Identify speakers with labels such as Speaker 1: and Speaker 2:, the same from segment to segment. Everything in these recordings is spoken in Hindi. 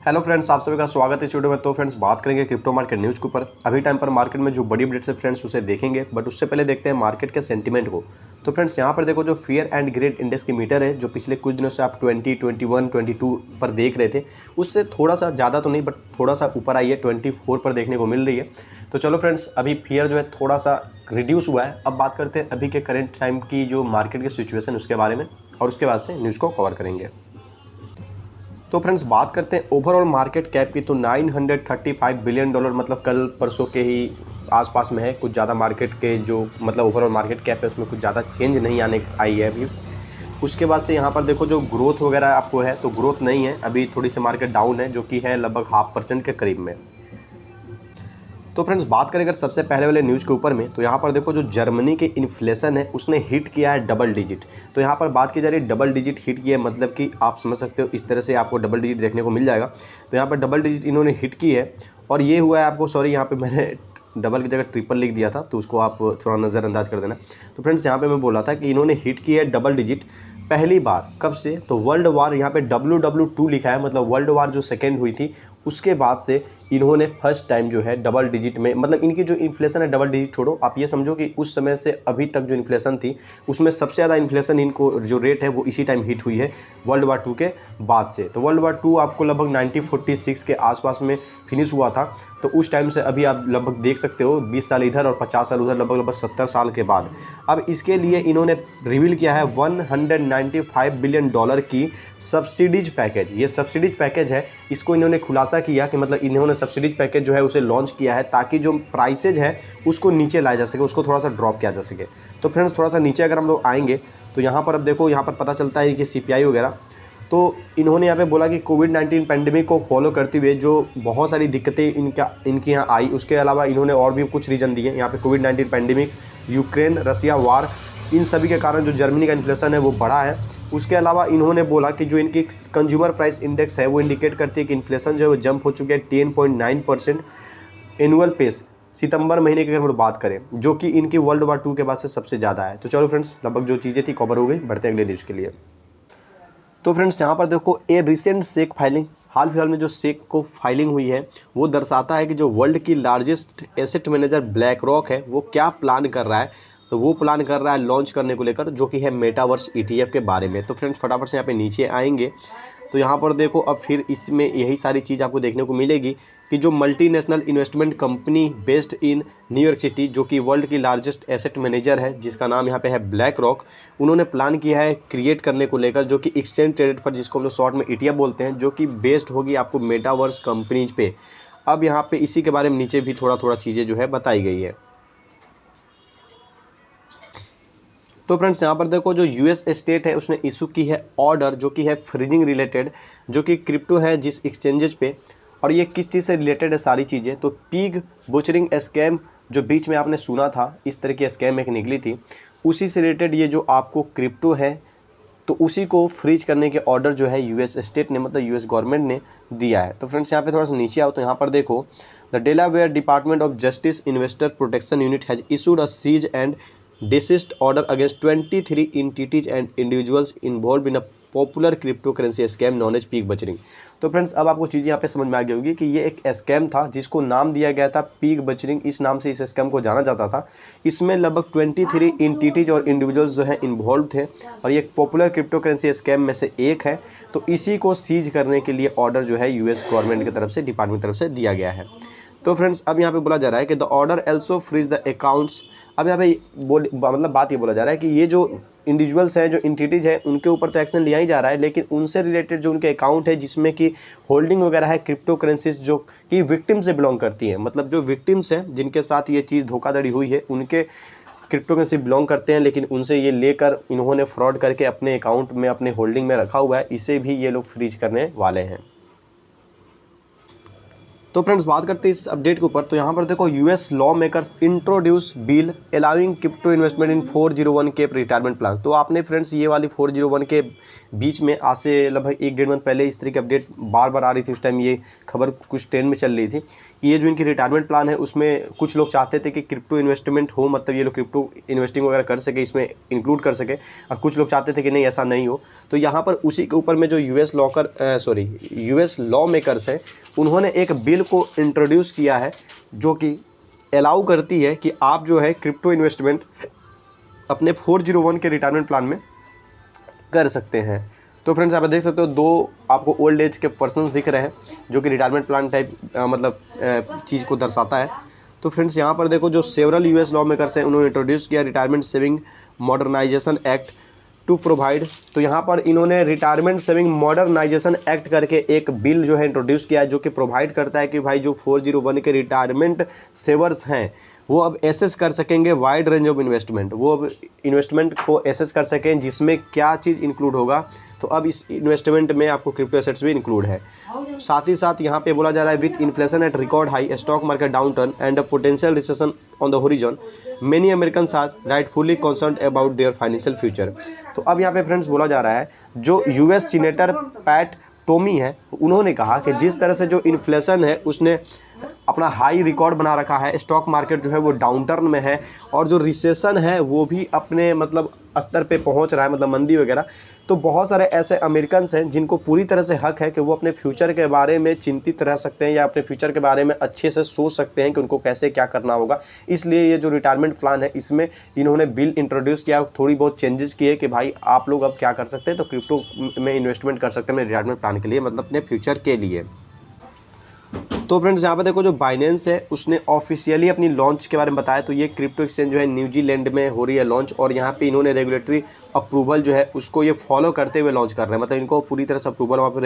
Speaker 1: हेलो फ्रेंड्स, आप सभी का स्वागत है इस वीडियो में। तो फ्रेंड्स, बात करेंगे क्रिप्टो मार्केट न्यूज़ के ऊपर। अभी टाइम पर मार्केट में जो बड़ी अपडेट्स है फ्रेंड्स उसे देखेंगे, बट उससे पहले देखते हैं मार्केट के सेंटीमेंट को। तो फ्रेंड्स, यहाँ पर देखो जो फियर एंड ग्रेड इंडेक्स की मीटर है, जो पिछले कुछ दिनों से आप 20, 21, 22 पर देख रहे थे, उससे थोड़ा सा ज़्यादा तो नहीं बट थोड़ा सा ऊपर आई है, 24 पर देखने को मिल रही है। तो चलो फ्रेंड्स, अभी फियर जो है थोड़ा सा रिड्यूस हुआ है। अब बात करते हैं अभी के करेंट टाइम की जो मार्केट की सिचुएशन उसके बारे में, और उसके बाद से न्यूज़ को कवर करेंगे। तो फ्रेंड्स, बात करते हैं ओवरऑल मार्केट कैप की। तो $935 बिलियन मतलब कल परसों के ही आसपास में है। कुछ ज़्यादा मार्केट के जो मतलब ओवरऑल मार्केट कैप है उसमें कुछ ज़्यादा चेंज नहीं आने आई है अभी। उसके बाद से यहाँ पर देखो जो ग्रोथ वगैरह आपको है, तो ग्रोथ नहीं है अभी, थोड़ी सी मार्केट डाउन है, जो कि है लगभग 0.5% के करीब में। तो फ्रेंड्स, बात करें अगर सबसे पहले वाले न्यूज़ के ऊपर में, तो यहाँ पर देखो जो जर्मनी के इन्फ्लेशन है उसने हिट किया है डबल डिजिट। तो यहाँ पर बात की जा रही है डबल डिजिट हिट किया है, मतलब कि आप समझ सकते हो इस तरह से आपको डबल डिजिट देखने को मिल जाएगा। तो यहाँ पर डबल डिजिट इन्होंने हिट की है, और ये हुआ है आपको, सॉरी यहाँ पे मैंने डबल की जगह ट्रिपल लिख दिया था, तो उसको आप थोड़ा नज़रअंदाज कर देना। तो फ्रेंड्स, यहाँ पे मैं बोला था कि इन्होंने हिट की है डबल डिजिट पहली बार। कब से? तो वर्ल्ड वार, यहाँ पे WW2 लिखा है, मतलब वर्ल्ड वार जो सेकेंड हुई थी उसके बाद से इन्होंने फर्स्ट टाइम जो है डबल डिजिट में, मतलब इनकी जो इन्फ्लेशन है डबल डिजिट छोड़ो, आप ये समझो कि उस समय से अभी तक जो इन्फ्लेशन थी उसमें सबसे ज़्यादा इन्फ्लेशन इनको जो रेट है वो इसी टाइम हिट हुई है वर्ल्ड वार 2 के बाद से। तो वर्ल्ड वार 2 आपको लगभग 1946 के आसपास में फिनिश हुआ था। तो उस टाइम से अभी आप लगभग देख सकते हो 20 साल इधर और 50 साल उधर, लगभग 70 साल के बाद अब इसके लिए इन्होंने रिवील किया है $195 बिलियन की सब्सिडीज पैकेज। ये सब्सिडीज पैकेज है, इसको इन्होंने खुलासा किया कि मतलब इन्होंने सब्सिडीज पैकेज जो है उसे लॉन्च किया है ताकि जो प्राइसेज है उसको नीचे लाया जा सके, उसको थोड़ा सा ड्रॉप किया जा सके। तो फ्रेंड्स, थोड़ा सा नीचे अगर हम लोग आएंगे तो यहाँ पर अब देखो, यहाँ पर पता चलता है कि CPI वगैरह, तो इन्होंने यहाँ पे बोला कि कोविड-19 पैंडेमिक को फॉलो करते हुए जो बहुत सारी दिक्कतें इनके यहाँ आई, उसके अलावा इन्होंने और भी कुछ रीज़न दिए यहाँ पे। कोविड-19 पैंडेमिक, यूक्रेन रसिया वार, इन सभी के कारण जो जर्मनी का इन्फ्लेशन है वो बढ़ा है। उसके अलावा इन्होंने बोला कि जो इनकी कंज्यूमर प्राइस इंडेक्स है वो इंडिकेट करती है कि इन्फ्लेशन जो है वो जंप हो चुके हैं 10.9% एनुअल पेस सितंबर महीने की अगर हम बात करें, जो कि इनकी वर्ल्ड वार 2 के बाद से सबसे ज़्यादा है। तो चलो फ्रेंड्स, लगभग जो चीज़ें थी कवर हो गई, बढ़ते हैं अगले न्यूज़ के लिए। तो फ्रेंड्स, यहाँ पर देखो ए रिसेंट सेक फाइलिंग, हाल फिलहाल में जो सेक को फाइलिंग हुई है वो दर्शाता है कि जो वर्ल्ड की largest asset manager black rock है वो क्या प्लान कर रहा है। तो वो प्लान कर रहा है लॉन्च करने को लेकर, जो कि है मेटावर्स ETF के बारे में। तो फ्रेंड्स, फटाफट से यहाँ पे नीचे आएंगे तो यहाँ पर देखो अब फिर इसमें यही सारी चीज़ आपको देखने को मिलेगी कि जो multinational investment company based in New York city, जो कि वर्ल्ड की लार्जेस्ट एसेट मैनेजर है जिसका नाम यहाँ पे है ब्लैक रॉक, उन्होंने प्लान किया है क्रिएट करने को लेकर, जो कि एक्सचेंज ट्रेडेड पर, जिसको हम लोग शॉर्ट में ETF बोलते हैं, जो कि बेस्ड होगी आपको मेटावर्स कंपनीज पे। अब यहाँ पे इसी के बारे में नीचे भी थोड़ा थोड़ा चीज़ें जो है बताई गई है। तो फ्रेंड्स, यहाँ पर देखो जो US स्टेट है उसने इशू की है ऑर्डर, जो कि है फ्रीजिंग रिलेटेड, जो कि क्रिप्टो है जिस एक्सचेंजेज पे, और ये किस चीज़ से रिलेटेड है सारी चीज़ें। तो पिग बुचरिंग स्कैम जो बीच में आपने सुना था, इस तरह की स्कैम एक निकली थी, उसी से रिलेटेड ये जो आपको क्रिप्टो है तो उसी को फ्रीज करने के ऑर्डर जो है US स्टेट ने, मतलब US गवर्नमेंट ने दिया है। तो फ्रेंड्स, यहाँ पे थोड़ा सा नीचे आओ तो यहाँ पर देखो the Delaware Department of Justice Investor Protection Unit has issued a cease and desist order against 23 entities and individuals involved in a popular crypto currency scam known as pig butchering. तो फ्रेंड्स, अब आपको चीज़ें यहाँ पे समझ में आ गई होगी कि ये एक स्कैम था जिसको नाम दिया गया था पीक बचरिंग, इस नाम से इस स्कैम को जाना जाता था। इसमें लगभग 23 एंटिटीज और इंडिविजुअल्स जो है इन्वॉल्व थे, और ये एक पॉपुलर क्रिप्टो करेंसी स्कैम में से एक है। तो इसी को सीज करने के लिए ऑर्डर जो है US गवर्नमेंट की तरफ से, डिपार्टमेंट की तरफ से दिया गया है। तो फ्रेंड्स, अब यहाँ पे बोला जा रहा है कि the order also freeze the accounts. अब यहाँ पे मतलब बात ये बोला जा रहा है कि ये जो इंडिविजुअल्स हैं, जो इंटिटीज हैं, उनके ऊपर तो एक्शन लिया ही जा रहा है, लेकिन उनसे रिलेटेड जो उनके अकाउंट है जिसमें कि होल्डिंग वगैरह है क्रिप्टो करेंसीज, जो कि विक्टिम से बिलोंग करती हैं, मतलब जो विक्टिम्स हैं जिनके साथ ये चीज़ धोखाधड़ी हुई है, उनके क्रिप्टो करेंसी बिलोंग करते हैं, लेकिन उनसे ये लेकर इन्होंने फ्रॉड करके अपने अकाउंट में, अपने होल्डिंग में रखा हुआ है, इसे भी ये लोग फ्रीज करने वाले हैं। तो फ्रेंड्स बात करते हैं इस अपडेट के ऊपर। तो यहाँ पर देखो US law makers introduce bill allowing crypto investment इन 401 के रिटायरमेंट प्लान्स। तो आपने फ्रेंड्स ये वाली 401 के बीच में आज से लगभग 1-1.5 मंथ पहले इस तरह की अपडेट बार बार आ रही थी। उस टाइम ये खबर कुछ ट्रेंड में चल रही थी कि ये जो इनकी रिटायरमेंट प्लान है उसमें कुछ लोग चाहते थे कि क्रिप्टो इन्वेस्टमेंट हो, मतलब ये लोग क्रिप्टो इन्वेस्टिंग वगैरह कर सके, इसमें इंक्लूड कर सके, और कुछ लोग चाहते थे कि नहीं ऐसा नहीं हो। तो यहाँ पर उसी के ऊपर में जो यूएस लॉ मेकर्स हैं उन्होंने एक बिल को इंट्रोड्यूस किया है जो कि अलाउ करती है कि आप जो है क्रिप्टो इन्वेस्टमेंट अपने 401 के रिटायरमेंट प्लान में कर सकते हैं। तो फ्रेंड्स आप देख सकते हो दो आपको ओल्ड एज के पर्सन्स दिख रहे हैं जो कि रिटायरमेंट प्लान टाइप चीज़ को दर्शाता है। तो फ्रेंड्स यहाँ पर देखो जो सेवरल यूएस लॉ मेकर्स हैं उन्होंने इंट्रोड्यूस किया Retirement Saving Modernization Act to provide. तो यहाँ पर इन्होंने रिटायरमेंट सेविंग मॉडर्नाइजेशन एक्ट करके एक बिल जो है इंट्रोड्यूस किया है जो कि प्रोवाइड करता है कि भाई जो 401 के रिटायरमेंट सेवर्स हैं वो अब एसेस कर सकेंगे वाइड रेंज ऑफ इन्वेस्टमेंट, वो अब इन्वेस्टमेंट को एसेस कर सकें जिसमें क्या चीज़ इंक्लूड होगा। तो अब इस इन्वेस्टमेंट में आपको क्रिप्टो एसेट्स भी इंक्लूड है। साथ ही साथ यहाँ पे बोला जा रहा है with inflation at record high, stock market downturn and a potential recession on the horizon, many Americans are rightfully concerned about their financial future. तो अब यहाँ पे फ्रेंड्स बोला जा रहा है जो यूएस सीनेटर पैट टोमी है उन्होंने कहा कि जिस तरह से जो इन्फ्लेशन है उसने अपना हाई रिकॉर्ड बना रखा है, स्टॉक मार्केट जो है वो डाउनटर्न में है और जो रिसेशन है वो भी अपने मतलब स्तर पे पहुंच रहा है, मतलब मंदी वगैरह। तो बहुत सारे ऐसे अमेरिकन्स हैं जिनको पूरी तरह से हक है कि वो अपने फ्यूचर के बारे में चिंतित रह सकते हैं या अपने फ्यूचर के बारे में अच्छे से सोच सकते हैं कि उनको कैसे क्या करना होगा। इसलिए ये जो रिटायरमेंट प्लान है इसमें इन्होंने बिल इंट्रोड्यूस किया, थोड़ी बहुत चेंजेस किए कि भाई आप लोग अब क्या कर सकते हैं, तो क्रिप्टो में इन्वेस्टमेंट कर सकते हैं अपने रिटायरमेंट प्लान के लिए, मतलब अपने फ्यूचर के लिए। तो फ्रेंड्स यहाँ पे देखो जो बाइनेंस है उसने ऑफिशियली अपनी लॉन्च के बारे में बताया। तो ये क्रिप्टो एक्सचेंज जो है न्यूजीलैंड में हो रही है लॉन्च, और यहाँ पे इन्होंने रेगुलेटरी अप्रूवल जो है उसको ये फॉलो करते हुए लॉन्च कर रहे हैं, मतलब इनको पूरी तरह से अप्रूवल वहाँ पे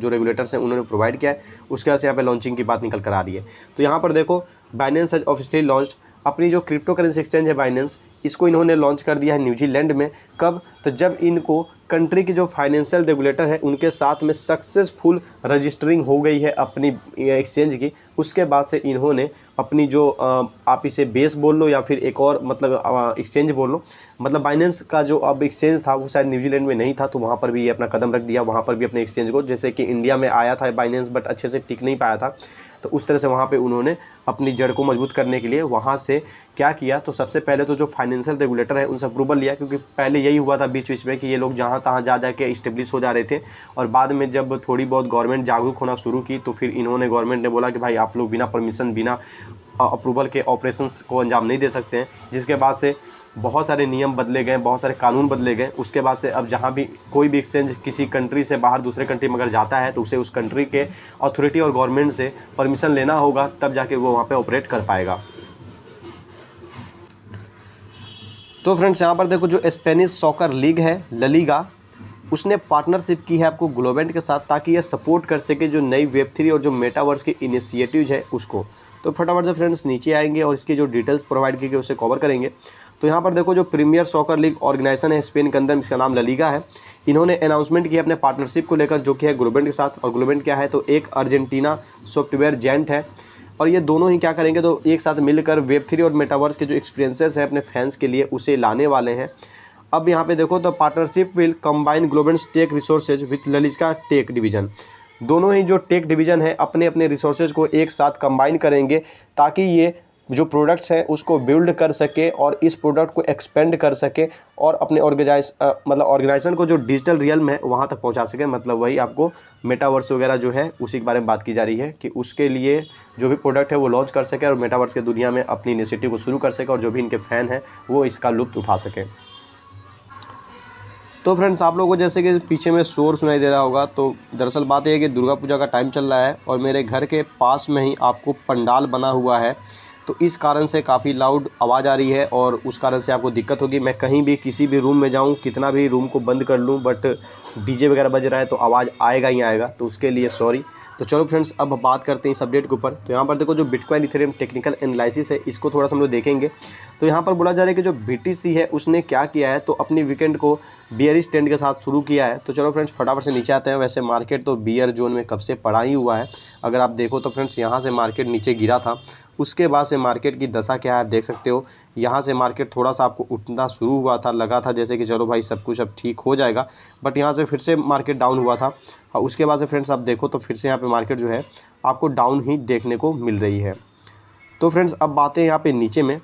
Speaker 1: रेगुलेटर्स हैं उन्होंने प्रोवाइड किया है, उसके बाद से यहाँ पे लॉन्चिंग की बात निकल कर आ रही है। तो यहाँ पर देखो बाइनेंस हैज ऑफिशियली लॉन्च्ड अपनी जो क्रिप्टो करेंसी एक्सचेंज है बाइनेंस, इसको इन्होंने लॉन्च कर दिया है न्यूजीलैंड में। कब? तो जब इनको कंट्री की जो फाइनेंशियल रेगुलेटर है उनके साथ में सक्सेसफुल रजिस्टरिंग हो गई है अपनी एक्सचेंज की, उसके बाद से इन्होंने अपनी जो आप इसे बेस बोल लो या फिर एक और मतलब एक्सचेंज बोल लो, मतलब बाइनेंस का जो अब एक्सचेंज था वो शायद न्यूजीलैंड में नहीं था, तो वहाँ पर भी ये अपना कदम रख दिया, वहाँ पर भी अपने एक्सचेंज को, जैसे कि इंडिया में आया था बाइनेंस बट अच्छे से टिक नहीं पाया था, तो उस तरह से वहाँ पे उन्होंने अपनी जड़ को मजबूत करने के लिए वहाँ से क्या किया, तो सबसे पहले तो जो फाइनेंशियल रेगुलेटर है उनसे अप्रूवल लिया, क्योंकि पहले यही हुआ था बीच बीच में कि ये लोग जहाँ तहाँ जा के इस्टेब्लिश हो जा रहे थे, और बाद में जब थोड़ी बहुत गवर्नमेंट जागरूक होना शुरू की तो फिर इन्होंने गवर्नमेंट ने बोला कि भाई आप लोग बिना परमिशन बिना अप्रूवल के ऑपरेशंस को अंजाम नहीं दे सकते हैं, जिसके बाद से बहुत सारे नियम बदले गए, बहुत सारे कानून बदले गए। उसके बाद से अब जहाँ भी कोई भी एक्सचेंज किसी कंट्री से बाहर दूसरे कंट्री में अगर जाता है तो उसे उस कंट्री के अथॉरिटी और गवर्नमेंट से परमिशन लेना होगा, तब जाके वो वहाँ पे ऑपरेट कर पाएगा। तो फ्रेंड्स यहाँ पर देखो जो स्पेनिश सॉकर लीग है ला लीगा, उसने पार्टनरशिप की है आपको ग्लोबेंट के साथ, ताकि यह सपोर्ट कर सके जो नई वेब3 और जो मेटावर्स के इनिशिएटिव्स है उसको। तो फटाफट से फ्रेंड्स नीचे आएंगे और इसकी जो डिटेल्स प्रोवाइड की गई उसे कवर करेंगे। तो यहाँ पर देखो जो प्रीमियर सॉकर लीग ऑर्गेनाइजेशन है स्पेन के अंदर, इसका नाम ला लीगा है, इन्होंने अनाउंसमेंट किया अपने पार्टनरशिप को लेकर जो कि है ग्लोबेंट के साथ। और ग्लोबेंट क्या है, तो एक अर्जेंटीना सॉफ्टवेयर जायंट है, और ये दोनों ही क्या करेंगे, तो एक साथ मिलकर वेब3 और मेटावर्स के जो एक्सपीरियंसेस हैं अपने फैंस के लिए उसे लाने वाले हैं। अब यहाँ पे देखो तो partnership will combine Globant tech resources with LaLiga tech division. दोनों ही जो टेक डिवीज़न है अपने अपने रिसोर्सेज को एक साथ कंबाइन करेंगे ताकि ये जो प्रोडक्ट्स हैं उसको बिल्ड कर सके और इस प्रोडक्ट को एक्सपेंड कर सके और अपने ऑर्गेनाइजेशन को जो डिजिटल रियल में है वहाँ तक पहुँचा सके। मतलब वही आपको मेटावर्स वगैरह जो है उसी के बारे में बात की जा रही है कि उसके लिए जो भी प्रोडक्ट है वो लॉन्च कर सके और मेटावर्स के दुनिया में अपनी इनिशिएटिव को शुरू कर सके और जो भी इनके फ़ैन हैं वो इसका लुत्फ़ उठा सकें। तो फ्रेंड्स आप लोगों को जैसे कि पीछे में शोर सुनाई दे रहा होगा, तो दरअसल बात यह है कि दुर्गा पूजा का टाइम चल रहा है और मेरे घर के पास में ही आपको पंडाल बना हुआ है तो इस कारण से काफ़ी लाउड आवाज़ आ रही है और उस कारण से आपको दिक्कत होगी। मैं कहीं भी किसी भी रूम में जाऊँ, कितना भी रूम को बंद कर लूँ, बट डीजे वगैरह बज रहा है तो आवाज़ आएगा ही आएगा, तो उसके लिए सॉरी। तो चलो फ्रेंड्स, अब बात करते हैं इस अपडेट के ऊपर। तो यहाँ पर देखो जो बिटकॉइन इथेरियम टेक्निकल एनालिसिस है, इसको थोड़ा सा हम लोग देखेंगे। तो यहाँ पर बोला जा रहा है कि जो BTC है उसने क्या किया है, तो अपनी वीकेंड को बियरिश ट्रेंड के साथ शुरू किया है। तो चलो फ्रेंड्स, फटाफट से नीचे आते हैं। वैसे मार्केट तो बियर जोन में कब से पड़ा ही हुआ है। अगर आप देखो तो फ्रेंड्स, यहाँ से मार्केट नीचे गिरा था, उसके बाद से मार्केट की दशा क्या है आप देख सकते हो। यहाँ से मार्केट थोड़ा सा आपको उठना शुरू हुआ था, लगा था जैसे कि चलो भाई सब कुछ अब ठीक हो जाएगा, बट यहाँ से फिर से मार्केट डाउन हुआ था। और उसके बाद से फ्रेंड्स आप देखो तो फिर से यहाँ पे मार्केट जो है आपको डाउन ही देखने को मिल रही है। तो फ्रेंड्स, अब बातें यहाँ पे नीचे में,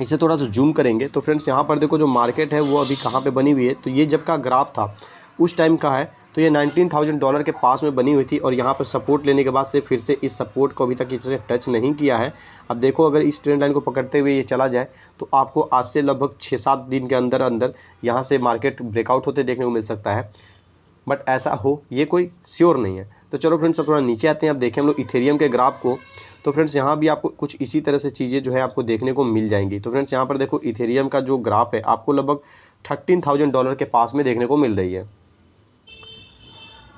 Speaker 1: इसे थोड़ा सा जूम करेंगे तो फ्रेंड्स यहाँ पर देखो जो मार्केट है वो अभी कहाँ पे बनी हुई है। तो ये जब का ग्राफ था उस टाइम का है, तो ये $19,000 के पास में बनी हुई थी और यहाँ पर सपोर्ट लेने के बाद से फिर से इस सपोर्ट को अभी तक इसने टच नहीं किया है। अब देखो, अगर इस ट्रेंड लाइन को पकड़ते हुए ये चला जाए तो आपको आज से लगभग 6-7 दिन के अंदर अंदर यहाँ से मार्केट ब्रेकआउट होते देखने को मिल सकता है, बट ऐसा हो ये कोई श्योर नहीं है। तो चलो फ्रेंड्स, अब थोड़ा नीचे आते हैं। अब देखें हम लोग इथेरियम के ग्राफ को। तो फ्रेंड्स, यहाँ भी आपको कुछ इसी तरह से चीज़ें जो है आपको देखने को मिल जाएंगी। तो फ्रेंड्स, यहाँ पर देखो इथेरियम का जो ग्राफ है आपको लगभग $13,000 के पास में देखने को मिल रही है।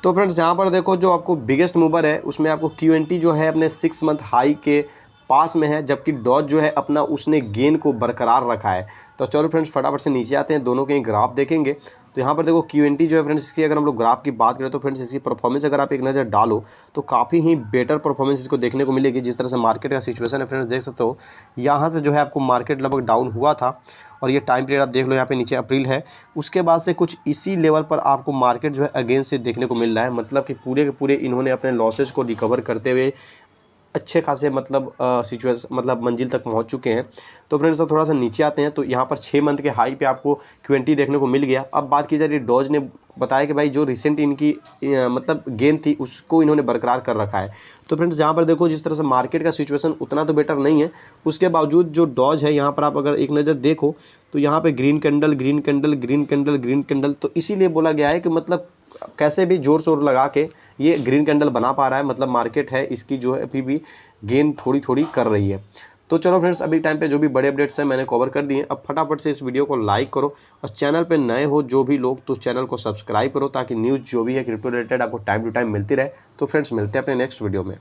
Speaker 1: तो फ्रेंड्स, यहाँ पर देखो जो आपको बिगेस्ट मूवर है उसमें आपको QNT जो है अपने 6 मंथ हाई के पास में है, जबकि डॉज जो है अपना उसने गेन को बरकरार रखा है। तो चलो फ्रेंड्स, फटाफट से नीचे आते हैं, दोनों के ग्राफ देखेंगे। तो यहाँ पर देखो QNT जो है फ्रेंड्स, इसकी अगर हम लोग ग्राफ की बात करें तो फ्रेंड्स इसकी परफॉर्मेंस अगर आप एक नज़र डालो तो काफ़ी ही बेटर परफॉर्मेंस इसको देखने को मिलेगी। जिस तरह से मार्केट का सिचुएशन है फ्रेंड्स, देख सकते हो यहाँ से जो है आपको मार्केट लगभग डाउन हुआ था और ये टाइम पीरियड आप देख लो, यहाँ पे नीचे अप्रैल है। उसके बाद से कुछ इसी लेवल पर आपको मार्केट जो है अगेन से देखने को मिल रहा है, मतलब कि पूरे के पूरे इन्होंने अपने लॉसेज को रिकवर करते हुए अच्छे खासे मतलब सिचुएशन मतलब मंजिल तक पहुंच चुके हैं। तो फ्रेंड्स, अब थोड़ा सा नीचे आते हैं। तो यहाँ पर 6 मंथ के हाई पे आपको QNT देखने को मिल गया। अब बात की जा रही है, डॉज ने बताया कि भाई जो रिसेंट इनकी मतलब गेन थी उसको इन्होंने बरकरार कर रखा है। तो फ्रेंड्स, यहाँ पर देखो जिस तरह से मार्केट का सिचुएशन उतना तो बेटर नहीं है, उसके बावजूद जो डॉज है यहाँ पर आप अगर एक नज़र देखो तो यहाँ पर green candle green candle green candle green candle, तो इसीलिए बोला गया है कि मतलब कैसे भी जोर शोर लगा के ये ग्रीन कैंडल बना पा रहा है, मतलब मार्केट है इसकी जो है अभी भी गेन थोड़ी थोड़ी कर रही है। तो चलो फ्रेंड्स, अभी टाइम पे जो भी बड़े अपडेट्स हैं मैंने कवर कर दिए। अब फटाफट से इस वीडियो को लाइक करो और चैनल पे नए हो जो भी लोग तो चैनल को सब्सक्राइब करो, ताकि न्यूज़ जो भी है क्रिप्टो रिलेटेड आपको टाइम टू टाइम मिलती रहे। तो फ्रेंड्स, मिलते हैं अपने नेक्स्ट वीडियो में।